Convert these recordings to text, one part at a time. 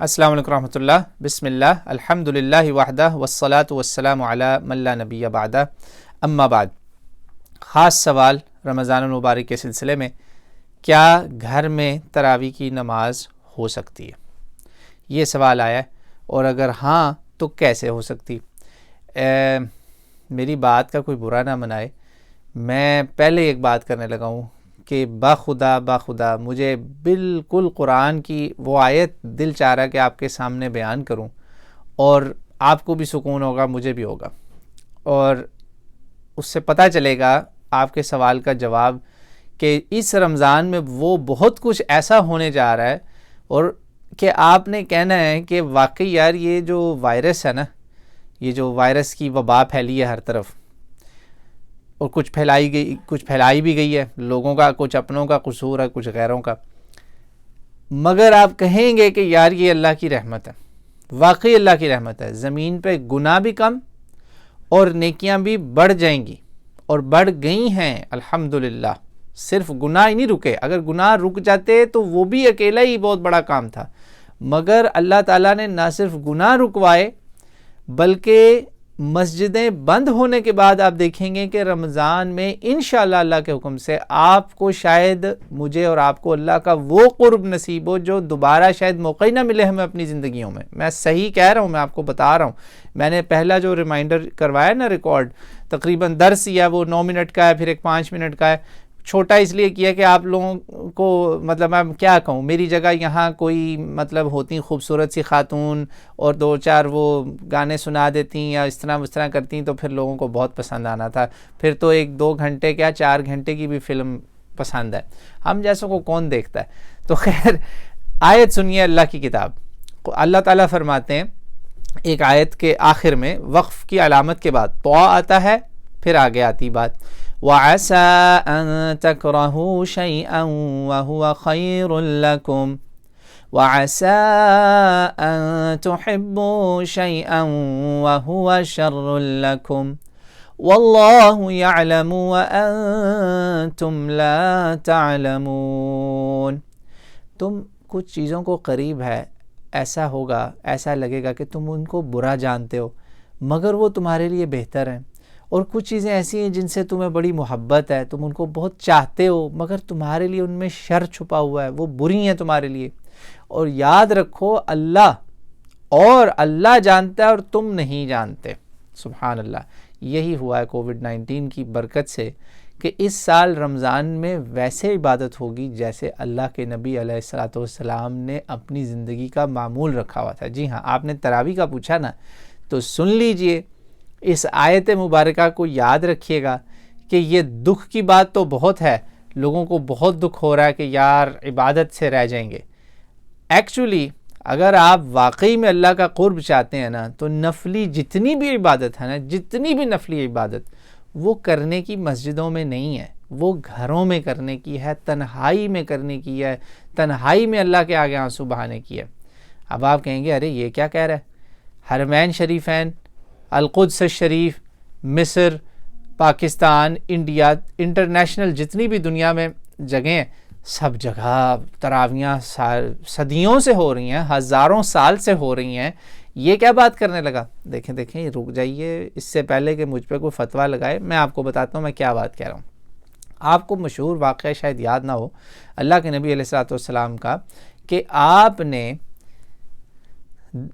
السلام علیکم ورحمۃ اللہ. بسم اللہ الحمد للہ وحدہ والصلاة والسلام علی من لا نبی بعدہ اما بعد. خاص سوال رمضان المبارک کے سلسلے میں، کیا گھر میں تراویح کی نماز ہو سکتی ہے؟ یہ سوال آیا ہے، اور اگر ہاں تو کیسے ہو سکتی؟ میری بات کا کوئی برا نہ منائے، میں پہلے ایک بات کرنے لگا ہوں کہ باخدا مجھے بالکل قرآن کی وہ آیت دل چاہ رہا کہ آپ کے سامنے بیان کروں، اور آپ کو بھی سکون ہوگا، مجھے بھی ہوگا، اور اس سے پتہ چلے گا آپ کے سوال کا جواب کہ اس رمضان میں وہ بہت کچھ ایسا ہونے جا رہا ہے، اور کہ آپ نے کہنا ہے کہ واقعی یار یہ جو وائرس ہے نا، یہ جو وائرس کی وبا پھیلی ہے ہر طرف، اور کچھ پھیلائی بھی گئی ہے، لوگوں کا کچھ اپنوں کا قصور ہے، کچھ غیروں کا، مگر آپ کہیں گے کہ یار یہ اللہ کی رحمت ہے. واقعی اللہ کی رحمت ہے. زمین پہ گناہ بھی کم اور نیکیاں بھی بڑھ جائیں گی، اور بڑھ گئی ہیں الحمدللہ. صرف گناہ ہی نہیں رکے، اگر گناہ رک جاتے تو وہ بھی اکیلا ہی بہت بڑا کام تھا، مگر اللہ تعالیٰ نے نہ صرف گناہ رکوائے بلکہ مسجدیں بند ہونے کے بعد آپ دیکھیں گے کہ رمضان میں انشاءاللہ اللہ کے حکم سے آپ کو، شاید مجھے اور آپ کو، اللہ کا وہ قرب نصیب ہو جو دوبارہ شاید موقع ہی نہ ملے ہمیں اپنی زندگیوں میں. میں صحیح کہہ رہا ہوں، میں آپ کو بتا رہا ہوں. میں نے پہلا جو ریمائنڈر کروایا نا ریکارڈ، تقریباً درس یا وہ 9 منٹ کا ہے، پھر ایک 5 منٹ کا ہے. چھوٹا اس لیے کیا کہ آپ لوگوں کو مطلب میں کیا کہوں، میری جگہ یہاں کوئی مطلب ہوتی خوبصورت سی خاتون اور 2-4 وہ گانے سنا دیتی یا اس طرح کرتی تو پھر لوگوں کو بہت پسند آنا تھا. پھر تو 1-2 گھنٹے کیا 4 گھنٹے کی بھی فلم پسند ہے. ہم جیسوں کو کون دیکھتا ہے؟ تو خیر، آیت سنیے اللہ کی کتاب. اللہ تعالیٰ فرماتے ہیں ایک آیت کے آخر میں، وقف کی علامت کے بعد طوا آتا ہے، پھر آگے آتی بات، وَعَسَىٰ أَن تَكْرَهُوا شَيْئًا وَهُوَ خَيْرٌ لَكُمْ وَعَسَىٰ أَن تُحِبُّوا شَيْئًا وَهُوَ شَرٌّ لَكُمْ وَاللَّهُ يَعْلَمُ وَأَنتُمْ لَا تَعْلَمُونَ. تم کچھ چیزوں کو قریب ہے، ایسا ہوگا، ایسا لگے گا کہ تم ان کو برا جانتے ہو مگر وہ تمہارے لیے بہتر ہیں، اور کچھ چیزیں ایسی ہیں جن سے تمہیں بڑی محبت ہے، تم ان کو بہت چاہتے ہو مگر تمہارے لیے ان میں شر چھپا ہوا ہے، وہ بری ہیں تمہارے لیے. اور یاد رکھو اللہ جانتا ہے اور تم نہیں جانتے. سبحان اللہ. یہی ہوا ہے کووڈ-19 کی برکت سے کہ اس سال رمضان میں ویسے عبادت ہوگی جیسے اللہ کے نبی علیہ الصلوۃ والسلام نے اپنی زندگی کا معمول رکھا ہوا تھا. جی ہاں، آپ نے تراویح کا پوچھا نا، تو سن لیجئے، اس آیت مبارکہ کو یاد رکھیے گا کہ یہ دکھ کی بات تو بہت ہے، لوگوں کو بہت دکھ ہو رہا ہے کہ یار عبادت سے رہ جائیں گے. ایکچولی اگر آپ واقعی میں اللہ کا قرب چاہتے ہیں نا، تو نفلی جتنی بھی عبادت ہے نا، جتنی بھی نفلی عبادت، وہ کرنے کی مسجدوں میں نہیں ہے، وہ گھروں میں کرنے کی ہے، تنہائی میں کرنے کی ہے، تنہائی میں اللہ کے آگے آنسو بہانے کی ہے. اب آپ کہیں گے ارے یہ کیا کہہ رہا ہے؟ حرمین شریفین، القدس شریف، مصر، پاکستان، انڈیا، انٹرنیشنل جتنی بھی دنیا میں جگہیں ہیں، سب جگہ تراویحاں صدیوں سے ہو رہی ہیں، ہزاروں سال سے ہو رہی ہیں. یہ کیا بات کرنے لگا؟ دیکھیں رک جائیے، اس سے پہلے کہ مجھ پہ کوئی فتویٰ لگائے میں آپ کو بتاتا ہوں میں کیا بات کہہ رہا ہوں. آپ کو مشہور واقعہ شاید یاد نہ ہو اللہ کے نبی علیہ الصلوۃ والسلام کا، کہ آپ نے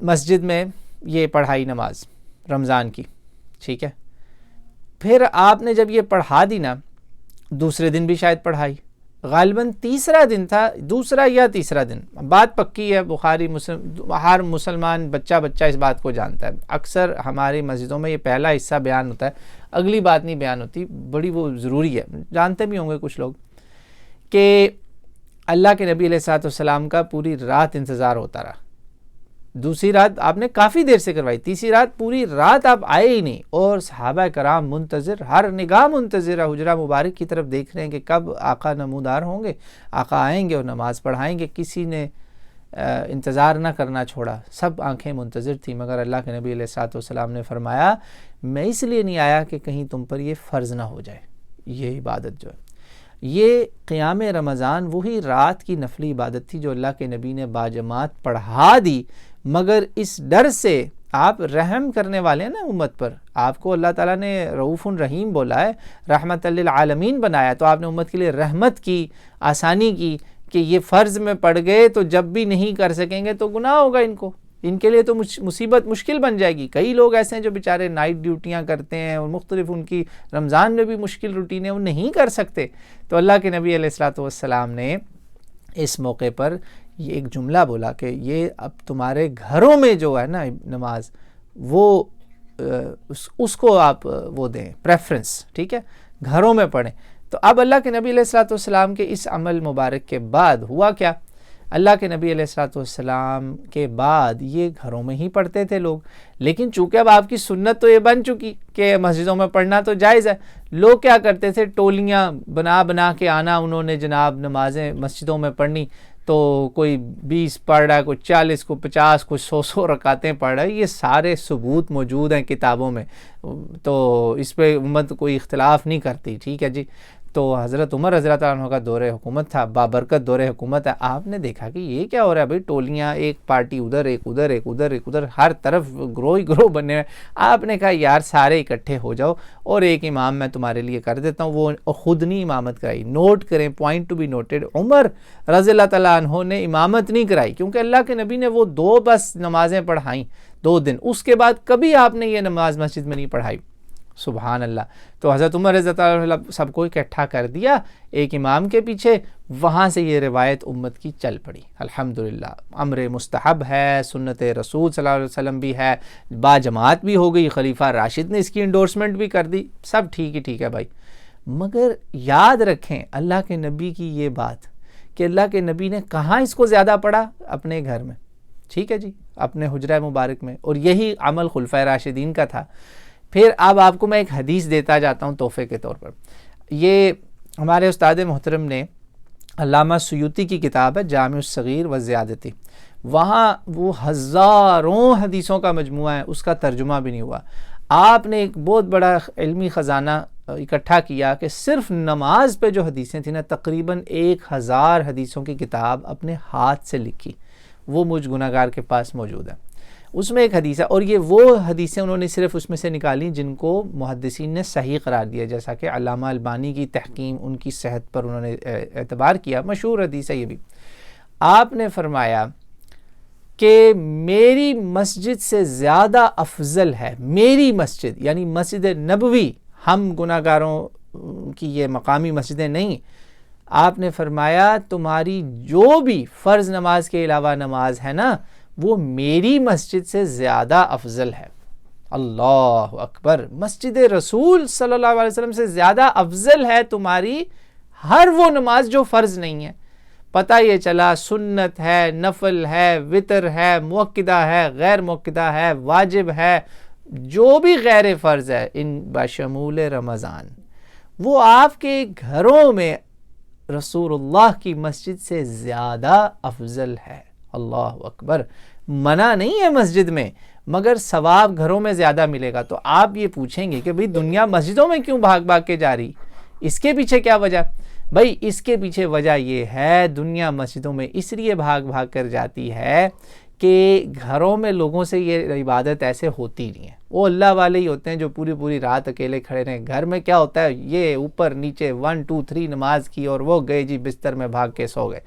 مسجد میں یہ پڑھائی نماز رمضان کی، ٹھیک ہے، پھر آپ نے جب یہ پڑھا دی نا، دوسرے دن بھی شاید پڑھائی، غالباً تیسرا دن تھا، دوسرا یا تیسرا دن، بات پکی ہے، بخاری مسلم، ہر مسلمان بچہ اس بات کو جانتا ہے. اکثر ہماری مسجدوں میں یہ پہلا حصہ بیان ہوتا ہے، اگلی بات نہیں بیان ہوتی، بڑی وہ ضروری ہے، جانتے بھی ہوں گے کچھ لوگ، کہ اللہ کے نبی علیہ الصلوۃ والسلام کا پوری رات انتظار ہوتا رہا. دوسری رات آپ نے کافی دیر سے کروائی، تیسری رات پوری رات آپ آئے ہی نہیں، اور صحابہ کرام منتظر، ہر نگاہ منتظر ہے، حجرہ مبارک کی طرف دیکھ رہے ہیں کہ کب آقا نمودار ہوں گے، آقا آئیں گے اور نماز پڑھائیں گے. کسی نے انتظار نہ کرنا چھوڑا، سب آنکھیں منتظر تھیں، مگر اللہ کے نبی علیہ الصلوۃ والسلام نے فرمایا میں اس لیے نہیں آیا کہ کہیں تم پر یہ فرض نہ ہو جائے، یہ عبادت جو ہے. یہ قیام رمضان وہی رات کی نفلی عبادت تھی جو اللہ کے نبی نے باجماعت پڑھا دی، مگر اس ڈر سے آپ رحم کرنے والے ہیں نا امت پر، آپ کو اللہ تعالیٰ نے رؤوف رحیم بولا ہے، رحمت للعالمین بنایا، تو آپ نے امت کے لیے رحمت کی، آسانی کی کہ یہ فرض میں پڑ گئے تو جب بھی نہیں کر سکیں گے تو گناہ ہوگا ان کے لیے تو مصیبت مشکل بن جائے گی۔ کئی لوگ ایسے ہیں جو بیچارے نائٹ ڈیوٹیاں کرتے ہیں اور مختلف ان کی رمضان میں بھی مشکل روٹین ہے، وہ نہیں کر سکتے، تو اللہ کے نبی علیہ الصلوۃ والسلام نے اس موقع پر یہ ایک جملہ بولا کہ یہ اب تمہارے گھروں میں جو ہے نا نماز، وہ اس کو آپ وہ دیں پریفرنس، ٹھیک ہے، گھروں میں پڑھیں۔ تو اب اللہ کے نبی علیہ الصلوۃ والسلام کے اس عمل مبارک کے بعد ہوا کیا؟ اللہ کے نبی علیہ الصلوۃ والسلام کے بعد یہ گھروں میں ہی پڑھتے تھے لوگ، لیکن چونکہ اب آپ کی سنت تو یہ بن چکی کہ مسجدوں میں پڑھنا تو جائز ہے، لوگ کیا کرتے تھے، ٹولیاں بنا کے آنا، انہوں نے جناب نمازیں مسجدوں میں پڑھنی، تو کوئی 20 پڑھ رہا ہے، کوئی 40، کوئی 50، کوئی 100 رکعتیں پڑھ رہا ہے، یہ سارے ثبوت موجود ہیں کتابوں میں، تو اس پہ امت کوئی اختلاف نہیں کرتی، ٹھیک ہے جی۔ تو حضرت عمر رضی اللہ عنہ کا دور حکومت تھا، بابرکت دور حکومت ہے، آپ نے دیکھا کہ یہ کیا ہو رہا ہے بھائی، ٹولیاں، ایک پارٹی ادھر، ایک ادھر، ایک ادھر، ایک ادھر، ہر طرف گروہ ہی گروہ بنے ہوئے۔ آپ نے کہا یار سارے اکٹھے ہو جاؤ اور ایک امام میں تمہارے لیے کر دیتا ہوں، وہ خود نہیں امامت کرائی۔ نوٹ کریں، پوائنٹ ٹو بی نوٹڈ، عمر رضی اللہ تعالیٰ عنہ نے امامت نہیں کرائی، کیونکہ اللہ کے نبی نے وہ 2 بس نمازیں پڑھائیں 2 دن، اس کے بعد کبھی آپ نے یہ نماز مسجد میں نہیں پڑھائی، سبحان اللہ۔ تو حضرت عمر رضی اللہ عنہ سب کو اکٹھا کر دیا ایک امام کے پیچھے، وہاں سے یہ روایت امت کی چل پڑی، الحمدللہ۔ امر مستحب ہے، سنت رسول صلی اللہ علیہ وسلم بھی ہے، با جماعت بھی ہو گئی، خلیفہ راشد نے اس کی انڈورسمنٹ بھی کر دی، سب ٹھیک ہے بھائی۔ مگر یاد رکھیں اللہ کے نبی کی یہ بات کہ اللہ کے نبی نے کہاں اس کو زیادہ پڑھا، اپنے گھر میں، ٹھیک ہے جی، اپنے حجرہ مبارک میں، اور یہی عمل خلفائے راشدین کا تھا۔ پھر اب آپ کو میں ایک حدیث دیتا جاتا ہوں تحفے کے طور پر۔ یہ ہمارے استاد محترم نے، علامہ سیوطی کی کتاب ہے جامع الصغیر و زیادتی، وہاں وہ ہزاروں حدیثوں کا مجموعہ ہے، اس کا ترجمہ بھی نہیں ہوا۔ آپ نے ایک بہت بڑا علمی خزانہ اکٹھا کیا کہ صرف نماز پہ جو حدیثیں تھیں نا، تقریباً 1000 حدیثوں کی کتاب اپنے ہاتھ سے لکھی، وہ مجھ گناہ گار کے پاس موجود ہے۔ اس میں ایک حدیث ہے، اور یہ وہ حدیثیں انہوں نے صرف اس میں سے نکالی جن کو محدثین نے صحیح قرار دیا، جیسا کہ علامہ البانی کی تحکیم، ان کی صحت پر انہوں نے اعتبار کیا، مشہور حدیث ہے یہ بھی۔ آپ نے فرمایا کہ میری مسجد سے زیادہ افضل ہے، میری مسجد یعنی مسجد نبوی، ہم گناہ گاروں کی یہ مقامی مسجدیں نہیں، آپ نے فرمایا تمہاری جو بھی فرض نماز کے علاوہ نماز ہے نا، وہ میری مسجد سے زیادہ افضل ہے۔ اللہ اکبر، مسجد رسول صلی اللہ علیہ وسلم سے زیادہ افضل ہے تمہاری ہر وہ نماز جو فرض نہیں ہے۔ پتہ یہ چلا سنت ہے، نفل ہے، وتر ہے، مؤکدہ ہے، غیر مؤکدہ ہے، واجب ہے، جو بھی غیر فرض ہے، ان بشمول رمضان، وہ آپ کے گھروں میں رسول اللہ کی مسجد سے زیادہ افضل ہے۔ اللہ اکبر، منع نہیں ہے مسجد میں، مگر ثواب گھروں میں زیادہ ملے گا۔ تو آپ یہ پوچھیں گے کہ بھئی دنیا مسجدوں میں کیوں بھاگ کے جا رہی، اس کے پیچھے کیا وجہ؟ بھئی اس کے پیچھے وجہ یہ ہے، دنیا مسجدوں میں اس لیے بھاگ کر جاتی ہے کہ گھروں میں لوگوں سے یہ عبادت ایسے ہوتی نہیں ہے، وہ اللہ والے ہی ہوتے ہیں جو پوری رات اکیلے کھڑے رہیں۔ گھر میں کیا ہوتا ہے، یہ اوپر نیچے 1 2 3 نماز کی اور وہ گئے جی بستر میں بھاگ کے سو گئے،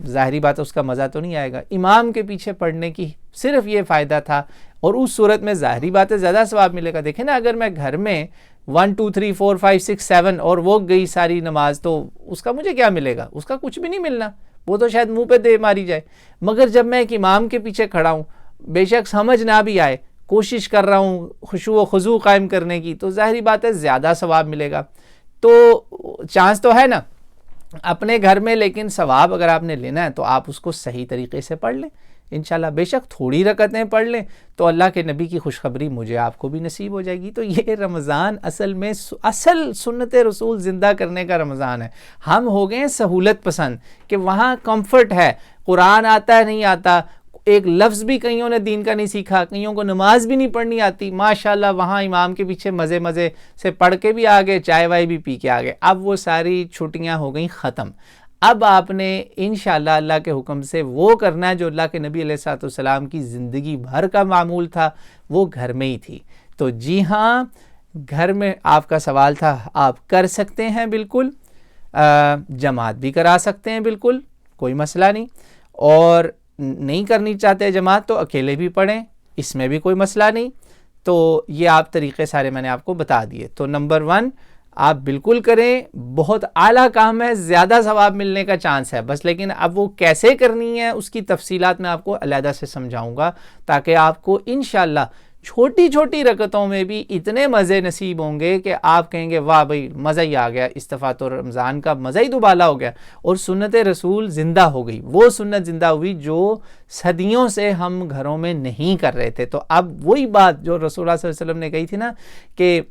ظاہری بات ہے اس کا مزہ تو نہیں آئے گا۔ امام کے پیچھے پڑھنے کی صرف یہ فائدہ تھا، اور اس صورت میں ظاہری بات ہے زیادہ ثواب ملے گا۔ دیکھیں نا، اگر میں گھر میں 1 2 3 4 5 6 7 اور وہ گئی ساری نماز، تو اس کا مجھے کیا ملے گا؟ اس کا کچھ بھی نہیں ملنا، وہ تو شاید منہ پہ دے ماری جائے۔ مگر جب میں ایک امام کے پیچھے کھڑا ہوں، بے شک سمجھ نہ بھی آئے، کوشش کر رہا ہوں خشوع و خضوع قائم کرنے کی، تو ظاہری بات ہے زیادہ ثواب ملے گا۔ تو چانس تو ہے نا اپنے گھر میں، لیکن ثواب اگر آپ نے لینا ہے تو آپ اس کو صحیح طریقے سے پڑھ لیں انشاءاللہ۔ بے شک تھوڑی رکعتیں پڑھ لیں تو اللہ کے نبی کی خوشخبری مجھے آپ کو بھی نصیب ہو جائے گی۔ تو یہ رمضان اصل میں اصل سنت رسول زندہ کرنے کا رمضان ہے۔ ہم ہو گئے سہولت پسند کہ وہاں کمفرٹ ہے، قرآن آتا ہے نہیں آتا، ایک لفظ بھی کئیوں نے دین کا نہیں سیکھا, کئیوں کو نماز بھی نہیں پڑھنی آتی, ماشاءاللہ وہاں امام کے پیچھے مزے مزے سے پڑھ کے بھی آگے, چائے وائے بھی پی کے آگے. اب وہ ساری چھٹیاں ہو گئیں ختم. اب آپ نے انشاءاللہ اللہ کے حکم سے وہ کرنا ہے جو اللہ کے نبی علیہ الصلوۃ والسلام کی زندگی بھر کا معمول تھا, وہ گھر میں ہی تھی. تو جی ہاں, گھر میں آپ کا سوال تھا, آپ کر سکتے ہیں بالکل, جماعت بھی کرا سکتے ہیں بالکل, کوئی مسئلہ نہیں. اور نہیں کرنی چاہتے جماعت تو اکیلے بھی پڑھیں, اس میں بھی کوئی مسئلہ نہیں. تو یہ آپ طریقے سارے میں نے آپ کو بتا دیے. تو نمبر 1 آپ بالکل کریں, بہت اعلیٰ کام ہے, زیادہ ثواب ملنے کا چانس ہے بس. لیکن اب وہ کیسے کرنی ہے اس کی تفصیلات میں آپ کو علیحدہ سے سمجھاؤں گا, تاکہ آپ کو انشاءاللہ چھوٹی چھوٹی رکعتوں میں بھی اتنے مزے نصیب ہوں گے کہ آپ کہیں گے واہ بھائی مزہ ہی آ گیا, اس دفعہ تو رمضان کا مزہ ہی دوبالا ہو گیا, اور سنت رسول زندہ ہو گئی. وہ سنت زندہ ہوئی جو صدیوں سے ہم گھروں میں نہیں کر رہے تھے. تو اب وہی بات جو رسول اللہ صلی اللہ علیہ وسلم نے کہی تھی نا کہ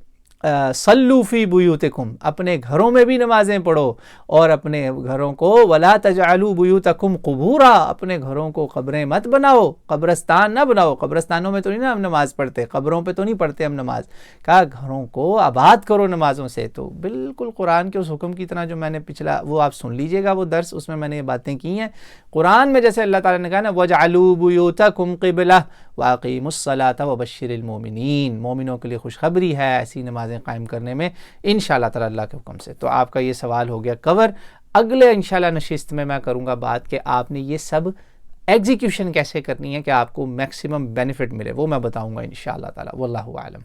صلوا فی بیوتکم, اپنے گھروں میں بھی نمازیں پڑھو, اور اپنے گھروں کو ولا تجعلوا بیوتکم قبورا, اپنے گھروں کو قبریں مت بناؤ, قبرستان نہ بناؤ. قبرستانوں میں تو نہیں نا ہم نماز پڑھتے, قبروں پہ تو نہیں پڑھتے ہم نماز. کہا گھروں کو آباد کرو نمازوں سے. تو بالکل قرآن کے اس حکم کی طرح جو میں نے پچھلا وہ آپ سن لیجئے گا وہ درس, اس میں نے یہ باتیں کی ہیں. قرآن میں جیسے اللہ تعالیٰ نے کہا نا وَجْعَلُوا بُيُوتَكُمْ قِبْلَةً وَأَقِيمُوا الصَّلَاةَ وَبَشِّرِ الْمُؤْمِنِينَ, مومنوں کے لیے خوشخبری ہے ایسی نمازیں قائم کرنے میں انشاءاللہ تعالیٰ اللہ کے حکم سے. تو آپ کا یہ سوال ہو گیا کور. اگلے انشاءاللہ نشست میں کروں گا بات کہ آپ نے یہ سب ایگزیکیوشن کیسے کرنی ہے کہ آپ کو میکسیمم بینیفٹ ملے, وہ میں بتاؤں گا انشاءاللہ تعالیٰ. واللہ اعلم.